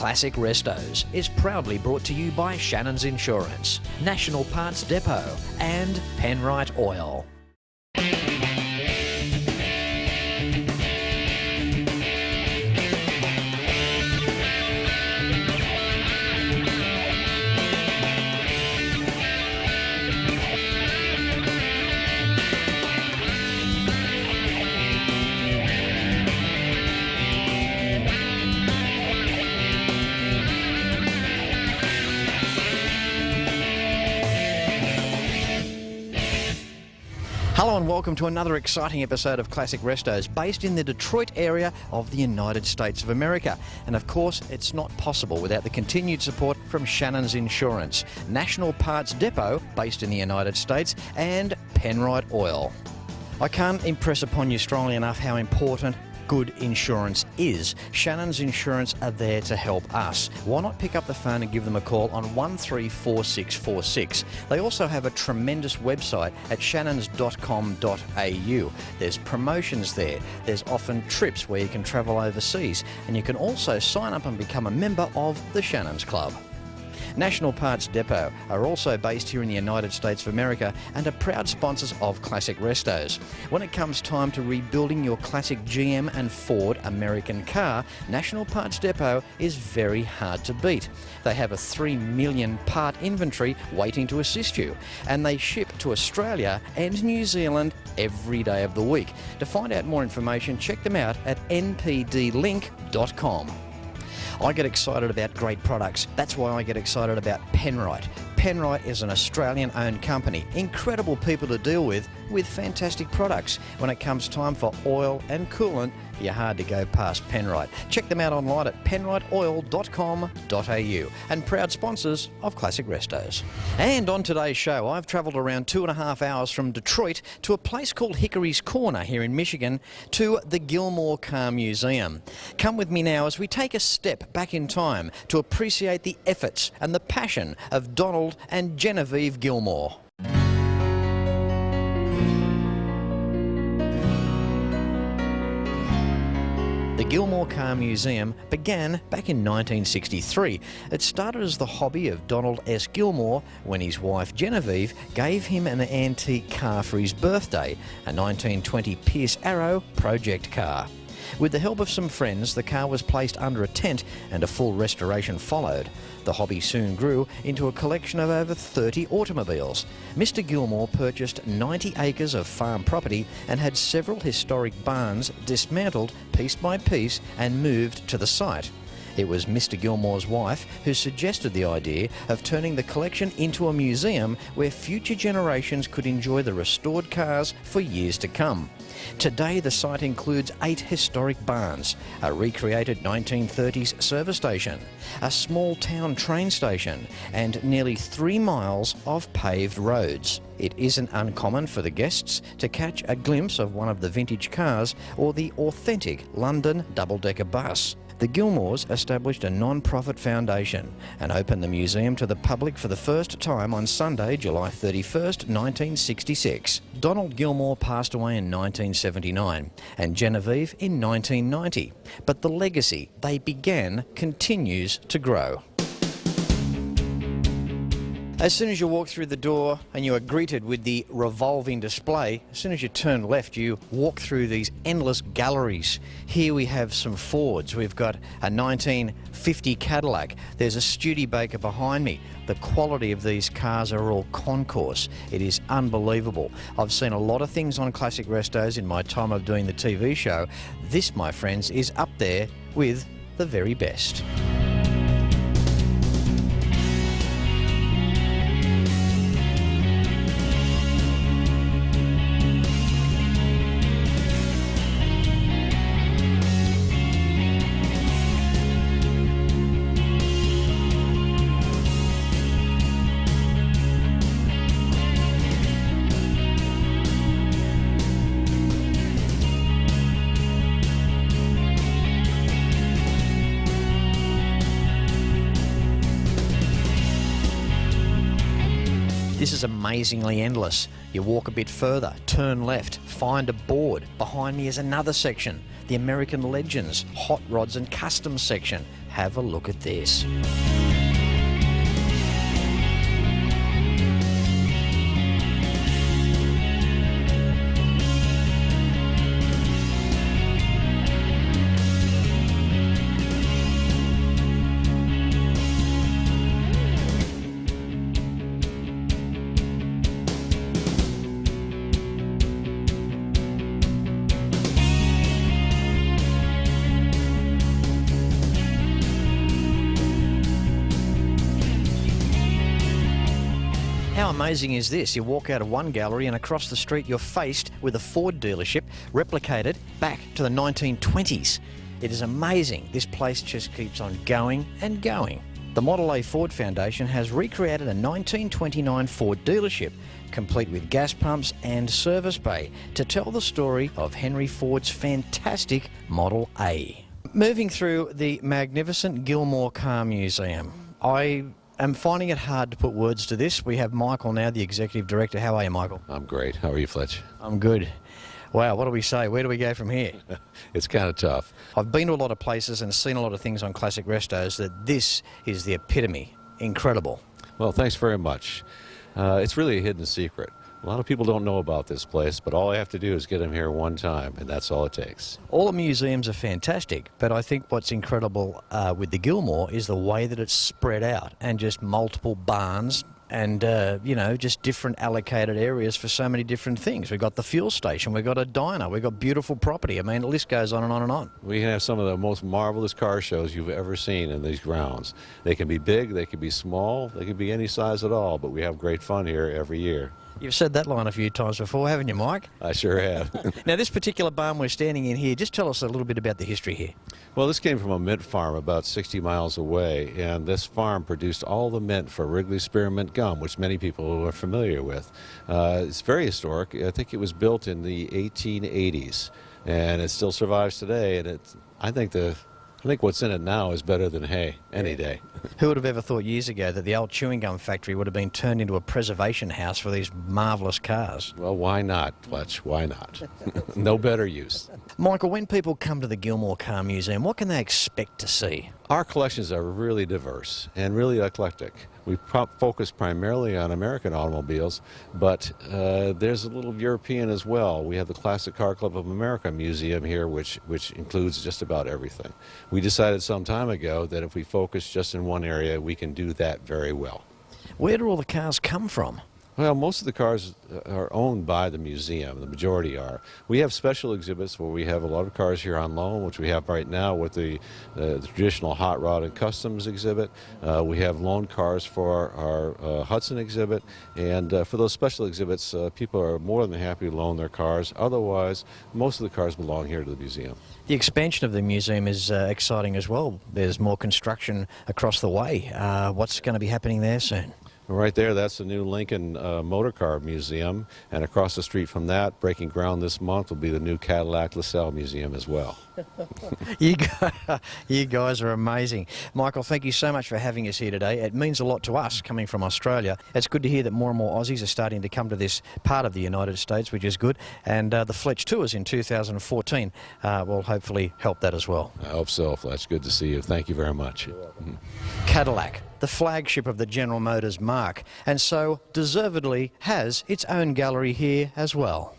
Classic Restos is proudly brought to you by Shannons Insurance, National Parts Depot and Penrite Oil. Hello and welcome to another exciting episode of Classic Restos, based in the Detroit area of the United States of America. And of course, it's not possible without the continued support from Shannons Insurance, National Parts Depot, based in the United States, and Penrite Oil. I can't impress upon you strongly enough how important good insurance is. Shannons Insurance are there to help us. Why not pick up the phone and give them a call on 134646. They also have a tremendous website at shannons.com.au. There's promotions there. There's often trips where you can travel overseas, and you can also sign up and become a member of the Shannons Club. National Parts Depot are also based here in the United States of America and are proud sponsors of Classic Restos. When it comes time to rebuilding your classic GM and Ford American car, National Parts Depot is very hard to beat. They have a 3 million part inventory waiting to assist you, and they ship to Australia and New Zealand every day of the week. To find out more information, check them out at npdlink.com. I get excited about great products. That's why I get excited about Penrite. Penrite is an Australian-owned company. Incredible people to deal with fantastic products. When it comes time for oil and coolant, you're hard to go past Penrite. Check them out online at penriteoil.com.au, and proud sponsors of Classic Restos. And on today's show, I've travelled around 2.5 hours from Detroit to a place called Hickory's Corner here in Michigan to the Gilmore Car Museum. Come with me now as we take a step back in time to appreciate the efforts and the passion of Donald and Genevieve Gilmore. The Gilmore Car Museum began back in 1963. It started as the hobby of Donald S. Gilmore when his wife Genevieve gave him an antique car for his birthday, a 1920 Pierce Arrow project car. With the help of some friends, the car was placed under a tent and a full restoration followed. The hobby soon grew into a collection of over 30 automobiles. Mr. Gilmore purchased 90 acres of farm property and had several historic barns dismantled piece by piece and moved to the site. It was Mr. Gilmore's wife who suggested the idea of turning the collection into a museum where future generations could enjoy the restored cars for years to come. Today the site includes 8 historic barns, a recreated 1930s service station, a small town train station, and nearly 3 miles of paved roads. It isn't uncommon for the guests to catch a glimpse of one of the vintage cars or the authentic London double-decker bus. The Gilmores established a non-profit foundation and opened the museum to the public for the first time on Sunday, July 31st, 1966. Donald Gilmore passed away in 1979 and Genevieve in 1990, but the legacy they began continues to grow. As soon as you walk through the door and you are greeted with the Revolving Display, as soon as you turn left, you walk through these endless galleries. Here we have some Fords. We've got a 1950 Cadillac. There's a Studebaker behind me. The quality of these cars are all concourse. It is unbelievable. I've seen a lot of things on Classic Restos in my time of doing the TV show. This, my friends, is up there with the very best. This is amazingly endless. You walk a bit further, turn left, find a board. Behind me is another section, the American Legends, Hot Rods and Customs section. have a look at this. How amazing is this? You walk out of one gallery and across the street you're faced with a Ford dealership replicated back to the 1920s. It is amazing. This place just keeps on going and going. The Model A Ford Foundation has recreated a 1929 Ford dealership, complete with gas pumps and service bay, to tell the story of Henry Ford's fantastic Model A. Moving through the magnificent Gilmore Car Museum, I'm finding it hard to put words to this. We have Michael now, the Executive Director. How are you, Michael? I'm great. How are you, Fletch? I'm good. Wow, what do we say? Where do we go from here? It's kind of tough. I've been to a lot of places and seen a lot of things on Classic Restos that this is the epitome. Incredible. Well, thanks very much. It's really a hidden secret. A lot of people don't know about this place, but all I have to do is get them here one time, and that's all it takes. All the museums are fantastic, but I think what's incredible with the Gilmore is the way that it's spread out and just multiple barns and, you know, just different allocated areas for so many different things. We've got the fuel station, we've got a diner, we've got beautiful property. I mean, the list goes on and on and on. We have some of the most marvelous car shows you've ever seen in these grounds. They can be big, they can be small, they can be any size at all, but we have great fun here every year. You've said that line a few times before, haven't you, Mike? I sure have. Now, this particular barn we're standing in here, just tell us a little bit about the history here. Well, this came from a mint farm about 60 miles away, and this farm produced all the mint for Wrigley Spearmint gum, which many people are familiar with. It's very historic. I think it was built in the 1880s, and it still survives today. And I think what's in it now is better than hay any day. Who would have ever thought years ago that the old chewing gum factory would have been turned into a preservation house for these marvellous cars? Well, why not, Fletch? Why not? No better use. Michael, when people come to the Gilmore Car Museum, what can they expect to see? Our collections are really diverse and really eclectic. We focus primarily on American automobiles, but there's a little European as well. We have the Classic Car Club of America Museum here, which includes just about everything. We decided some time ago that if we focus just in one area, we can do that very well. Where do all the cars come from? Well, most of the cars are owned by the museum. The majority are. We have special exhibits where we have a lot of cars here on loan, which we have right now with the traditional hot rod and customs exhibit. We have loaned cars for our Hudson exhibit, and for those special exhibits, people are more than happy to loan their cars. Otherwise, most of the cars belong here to the museum. The expansion of the museum is exciting as well. There's more construction across the way. What's going to be happening there soon? Right there, that's the new Lincoln Motor Car Museum, and across the street from that, breaking ground this month, will be the new Cadillac LaSalle Museum as well. You guys are amazing. Michael, thank you so much for having us here today. It means a lot to us coming from Australia. It's good to hear that more and more Aussies are starting to come to this part of the United States, which is good, and the Fletch tours in 2014 will hopefully help that as well. I hope so, Fletch. Good to see you. Thank you very much. Cadillac, the flagship of the General Motors marque, and so deservedly has its own gallery here as well.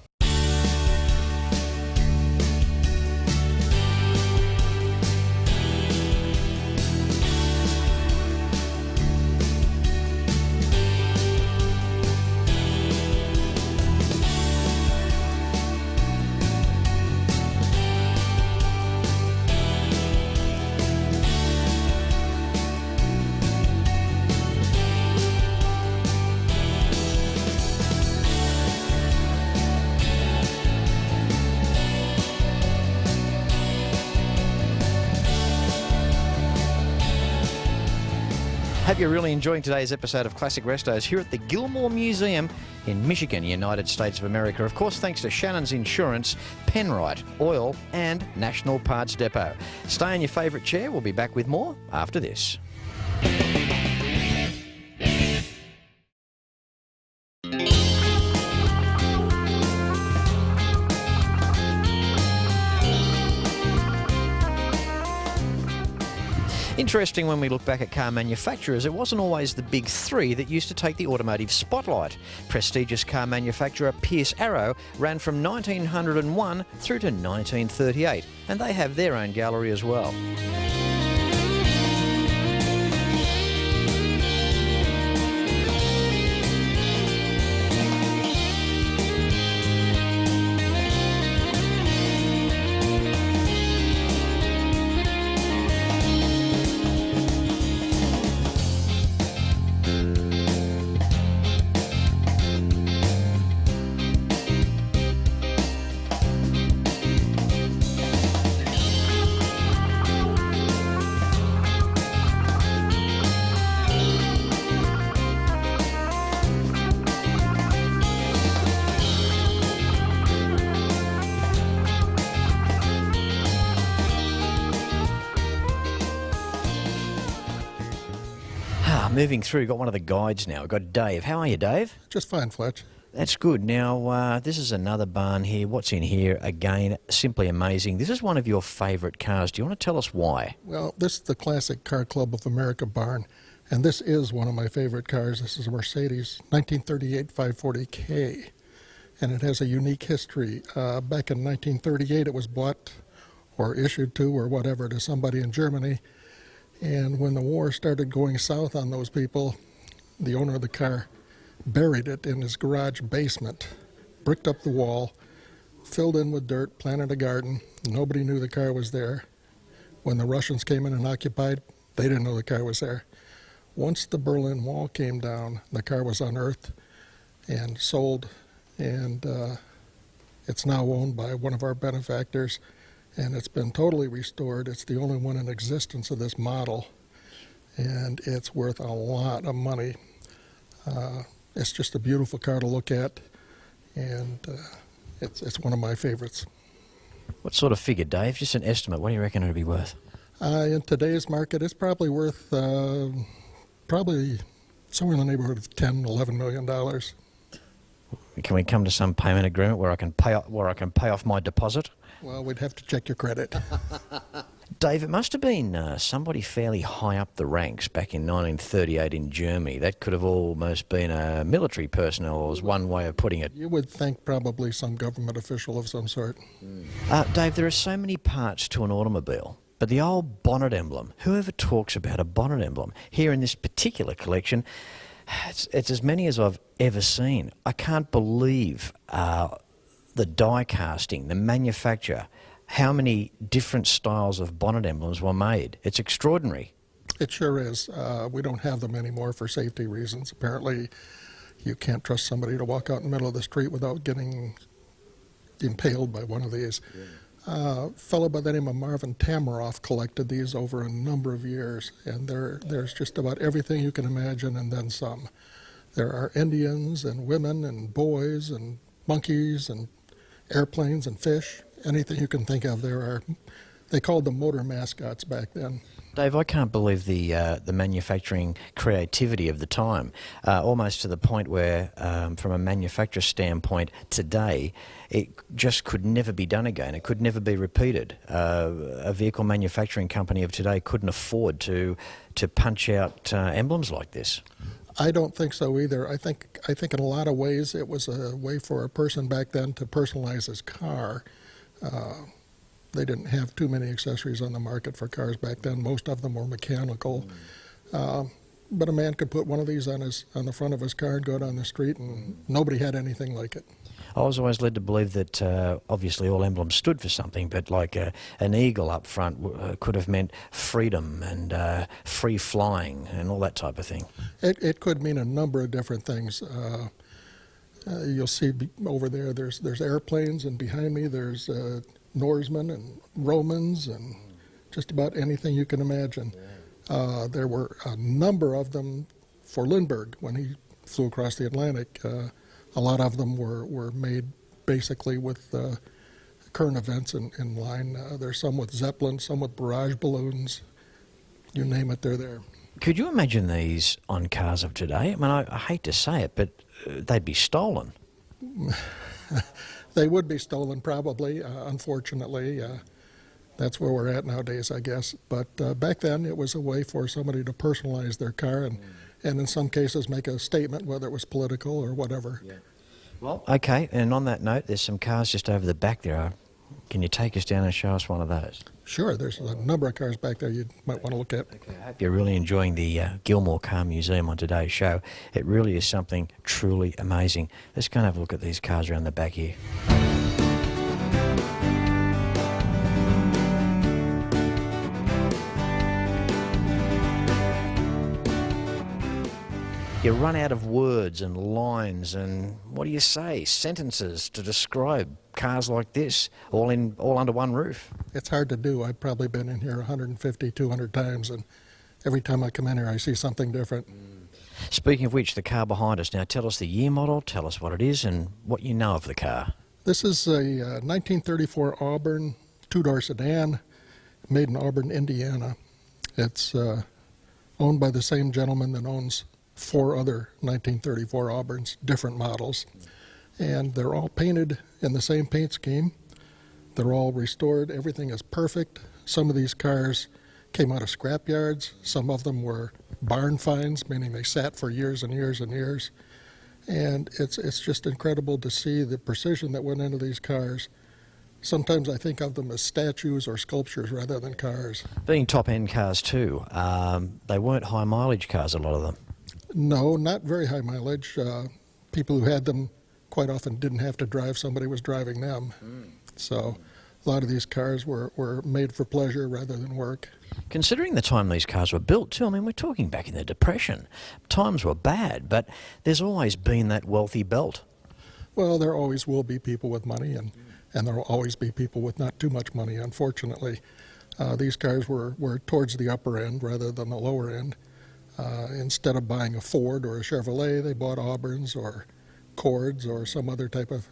Hope you're really enjoying today's episode of Classic Restos here at the Gilmore Museum in Michigan, United States of America. Of course, thanks to Shannons Insurance, Penrite, Oil and National Parts Depot. Stay in your favourite chair. We'll be back with more after this. interesting when we look back at car manufacturers, it wasn't always the big three that used to take the automotive spotlight. Prestigious car manufacturer Pierce Arrow ran from 1901 through to 1938, and they have their own gallery as well. Moving through, got one of the guides now. We've got Dave. How are you, Dave? Just fine, Fletch. That's good. Now, this is another barn here. What's in here? Again, simply amazing. This is one of your favourite cars. Do you want to tell us why? Well, this is the classic Car Club of America barn, and this is one of my favorite cars. This is a Mercedes 1938 540K, and it has a unique history. Back in 1938, it was bought or issued to or whatever to somebody in Germany. And when the war started going south on those people, the owner of the car buried it in his garage basement, bricked up the wall, filled in with dirt, planted a garden. Nobody knew the car was there. When the Russians came in and occupied, they didn't know the car was there. Once the Berlin Wall came down, the car was unearthed and sold, and it's now owned by one of our benefactors. And it's been totally restored. It's the only one in existence of this model, and it's worth a lot of money. It's just a beautiful car to look at, and it's one of my favorites. What sort of figure, Dave? Just an estimate. What do you reckon it'll be worth? In today's market, it's probably worth probably somewhere in the neighborhood of $10, $11 million. Can we come to some payment agreement where I can pay off my deposit? Well, we'd have to check your credit. Dave, it must have been somebody fairly high up the ranks back in 1938 in Germany. That could have almost been a military personnel, was one way of putting it. You would think probably some government official of some sort. Dave, there are so many parts to an automobile, but the old bonnet emblem, whoever talks about a bonnet emblem? Here in this particular collection, it's as many as I've ever seen. I can't believe the die casting, the manufacture, how many different styles of bonnet emblems were made. It's extraordinary. It sure is. We don't have them anymore for safety reasons. Apparently, you can't trust somebody to walk out in the middle of the street without getting impaled by one of these. A fellow by the name of Marvin Tamaroff collected these over a number of years, and there's just about everything you can imagine and then some. There are Indians and women and boys and monkeys and airplanes and fish, anything you can think of. They called them motor mascots back then. Dave, I can't believe the manufacturing creativity of the time, almost to the point where, from a manufacturer standpoint, today, it just could never be done again. It could never be repeated. A vehicle manufacturing company of today couldn't afford to punch out emblems like this. I don't think so either. I think in a lot of ways it was a way for a person back then to personalize his car. They didn't have too many accessories on the market for cars back then. Most of them were mechanical. But a man could put one of these on the front of his car and go down the street, and nobody had anything like it. I was always led to believe that obviously all emblems stood for something, but like an eagle up front could have meant freedom and free flying and all that type of thing. It could mean a number of different things. You'll see over there, there's airplanes, and behind me there's Norsemen and Romans and just about anything you can imagine. There were a number of them for Lindbergh when he flew across the Atlantic. A lot of them were made basically with current events in line. There's some with Zeppelin, some with barrage balloons. You name it, they're there. Could you imagine these on cars of today? I mean, I hate to say it, but they'd be stolen. They would be stolen, probably. Unfortunately, That's where we're at nowadays, I guess. But back then, it was a way for somebody to personalize their car and in some cases make a statement, whether it was political or whatever. Yeah. Well, okay, and on that note, there's some cars just over the back there. Can you take us down and show us one of those? Sure, there's a number of cars back there you might want to look at. Okay, I hope you're really enjoying the Gilmore Car Museum on today's show. It really is something truly amazing. Let's go and have a look at these cars around the back here. You run out of words and lines and, what do you say, sentences to describe cars like this, all under one roof. It's hard to do. I've probably been in here 150, 200 times, and every time I come in here I see something different. Speaking of which, the car behind us, now tell us the year model, tell us what it is and what you know of the car. This is a 1934 Auburn two-door sedan made in Auburn, Indiana. It's owned by the same gentleman that owns 4 other 1934 Auburns, different models. And they're all painted in the same paint scheme. They're all restored. Everything is perfect. Some of these cars came out of scrap yards. Some of them were barn finds, meaning they sat for years and years and years. And it's just incredible to see the precision that went into these cars. Sometimes I think of them as statues or sculptures rather than cars. Being top-end cars too, they weren't high-mileage cars, a lot of them. No, not very high mileage. People who had them quite often didn't have to drive. Somebody was driving them. So a lot of these cars were made for pleasure rather than work. Considering the time these cars were built too, I mean, we're talking back in the Depression. Times were bad, but there's always been that wealthy belt. Well, there always will be people with money, and there will always be people with not too much money, unfortunately. These cars were towards the upper end rather than the lower end. Instead of buying a Ford or a Chevrolet, they bought Auburns or Cords or some other type of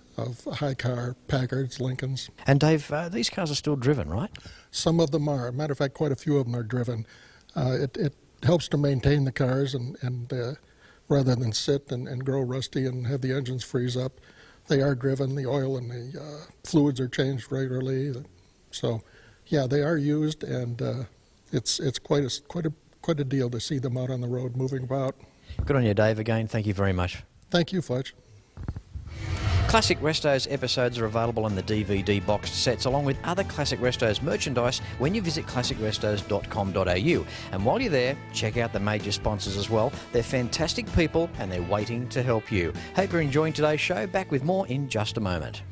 high car, Packards, Lincolns. And Dave, these cars are still driven, right? Some of them are. Matter of fact, quite a few of them are driven. It helps to maintain the cars, and rather than sit and grow rusty and have the engines freeze up, they are driven. The oil and the fluids are changed regularly. So, yeah, they are used, and it's quite a deal to see them out on the road moving about. Good on you, Dave. Again, thank you very much. Thank you, Fletch. Classic Restos episodes are available in the DVD boxed sets, along with other Classic Restos merchandise when you visit classicrestos.com.au. And while you're there, check out the major sponsors as well. They're fantastic people and they're waiting to help you. Hope you're enjoying today's show. Back with more in just a moment.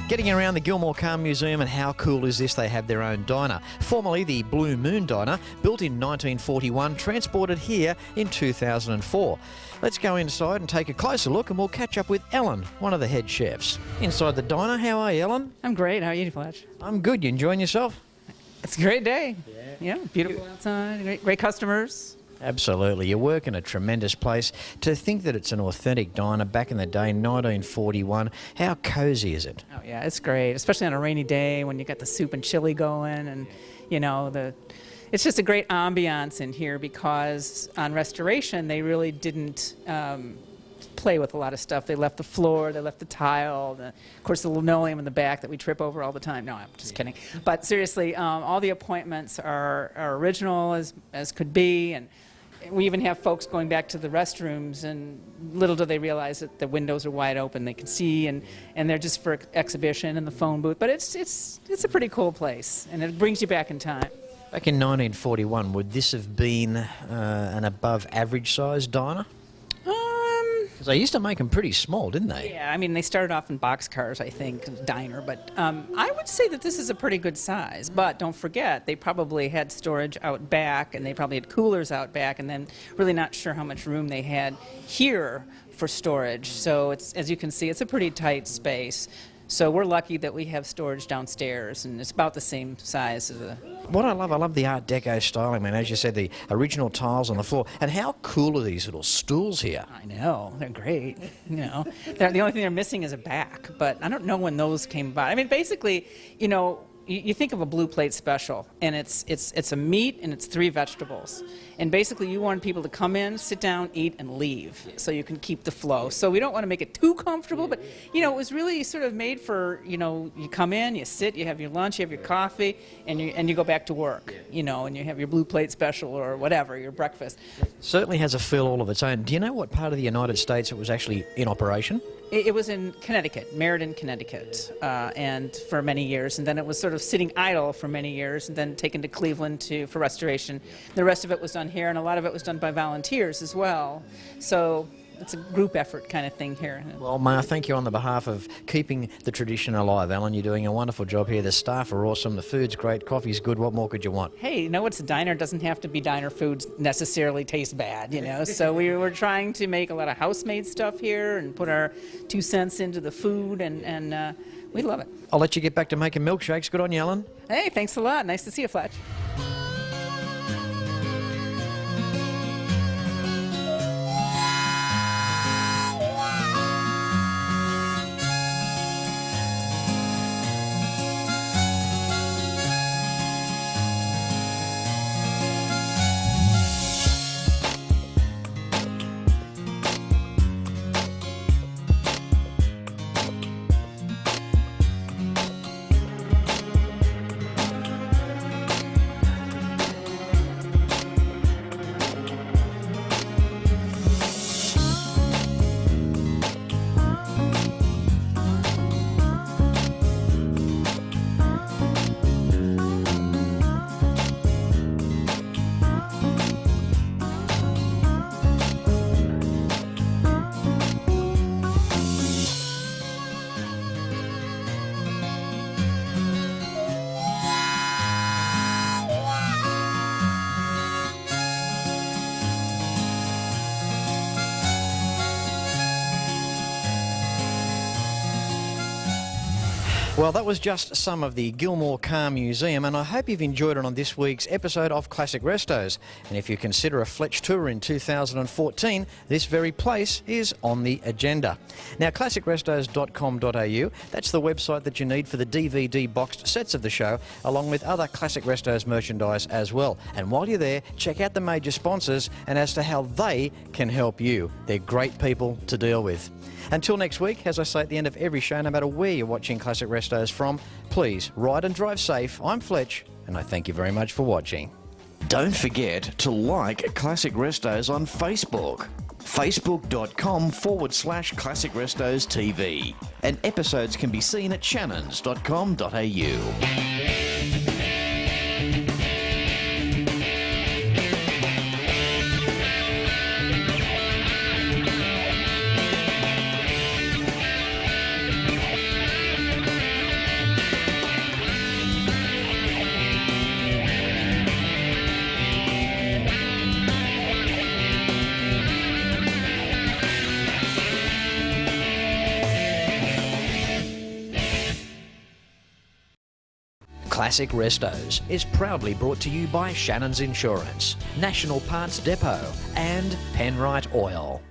Getting around the Gilmore Car Museum, and how cool is this? They have their own diner. Formerly the Blue Moon Diner, built in 1941, transported here in 2004. Let's go inside and take a closer look, and we'll catch up with Ellen, one of the head chefs. Inside the diner, how are you, Ellen? I'm great. How are you, Fletch? I'm good. You enjoying yourself? It's a great day. Yeah, beautiful outside, great customers. Absolutely. You work in a tremendous place. To think that it's an authentic diner back in the day, 1941, how cosy is it? Oh, yeah, it's great, especially on a rainy day when you got the soup and chili going, and, you know, it's just a great ambiance in here because on restoration, they really didn't play with a lot of stuff. They left the floor, they left the tile, of course the linoleum in the back that we trip over all the time. No, I'm just kidding. But seriously, all the appointments are original as could be, and we even have folks going back to the restrooms, and little do they realize that the windows are wide open. They can see, and they're just for exhibition in the phone booth. But it's a pretty cool place, and it brings you back in time. Back in 1941, would this have been an above-average size diner? Because they used to make them pretty small, didn't they? Yeah, I mean, they started off in boxcars, I think, diner. But I would say that this is a pretty good size. But don't forget, they probably had storage out back, and they probably had coolers out back, and then really not sure how much room they had here for storage. So, as you can see, it's a pretty tight space. So we're lucky that we have storage downstairs, and it's about the same size as a... What I love the Art Deco styling, man. As you said, the original tiles on the floor. And how cool are these little stools here? I know, they're great. The only thing they're missing is a back, but I don't know when those came about. I mean, basically, you think of a blue plate special, and it's a meat and it's 3 vegetables. And basically you want people to come in, sit down, eat, and leave, so you can keep the flow. So we don't want to make it too comfortable, but it was really sort of made for, you come in, you sit, you have your lunch, you have your coffee, and you go back to work, and you have your blue plate special or whatever, your breakfast. Certainly has a feel all of its own. Do you know what part of the United States it was actually in operation? It was in Connecticut, Meriden, Connecticut, and for many years, and then it was sort of sitting idle for many years, and then taken to Cleveland for restoration. The rest of it was done here, and a lot of it was done by volunteers as well. So it's a group effort kind of thing here. Well, may I thank you on the behalf of keeping the tradition alive, Alan. You're doing a wonderful job here. The staff are awesome. The food's great. Coffee's good. What more could you want? Hey, it's a diner. It doesn't have to be diner foods necessarily taste bad, So we were trying to make a lot of house-made stuff here and put our 2 cents into the food, and we love it. I'll let you get back to making milkshakes. Good on you, Alan. Hey, thanks a lot. Nice to see you, Fletch. Well, that was just some of the Gilmore Car Museum, and I hope you've enjoyed it on this week's episode of Classic Restos. And if you consider a Fletch tour in 2014, this very place is on the agenda. Now, classicrestos.com.au, that's the website that you need for the DVD boxed sets of the show, along with other Classic Restos merchandise as well. And while you're there, check out the major sponsors and as to how they can help you. They're great people to deal with. Until next week, as I say at the end of every show, no matter where you're watching Classic Restos from, please ride and drive safe. I'm Fletch, and I thank you very much for watching. Don't forget to like Classic Restos on Facebook. Facebook.com/Classic Restos TV. And episodes can be seen at Shannons.com.au. Classic Restos is proudly brought to you by Shannons Insurance, National Parts Depot and Penrite Oil.